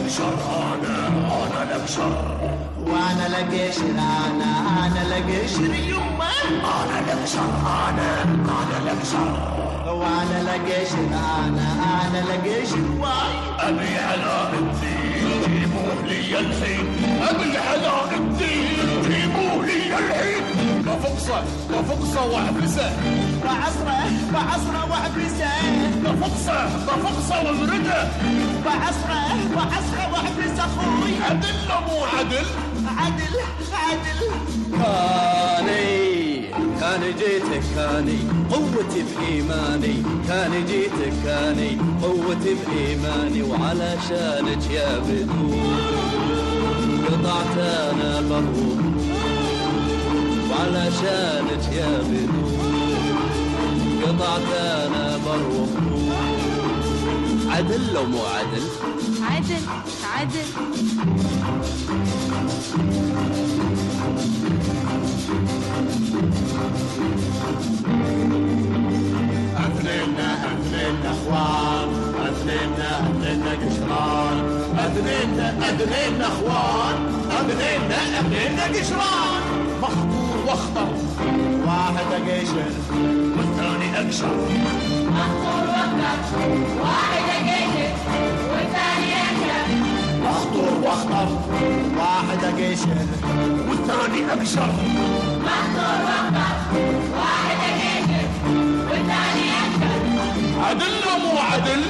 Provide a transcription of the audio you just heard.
القشر انا القشر، وانا القشر انا القشر يمه، انا القشر انا القشر، وانا القشر انا القشر واي. ابي علاء الدين جيبوه لي الحين، ابي علاء الدين جيبوه لي الحين. بفقصه واحبسه، بعصره واحبسه، بفقصه وامرده، بعصره واحبسه اخوي. عدل مو عدل؟ عدل كان جيتك كاني قوتي بإيماني، كان جيتك كاني قوتي بإيماني، وعلشانك يا بدور قطعت أنا البروح، وعلشانك يا بدور قطعت أنا بروح. عدل لو مو عدل؟ عدل. أثنين أخوان، أثنين قشران، أثنين أخوان، أثنين قشران. مخطور واخطر، واحد قشر والثاني اقشر، مخطور واخطر، واحد قشر والثاني أقشر. مخطور واخطر، واحد قشر والثاني اقشر، مخطور واخطر، واحد قشر والثاني أقشر. عدل مو عدل؟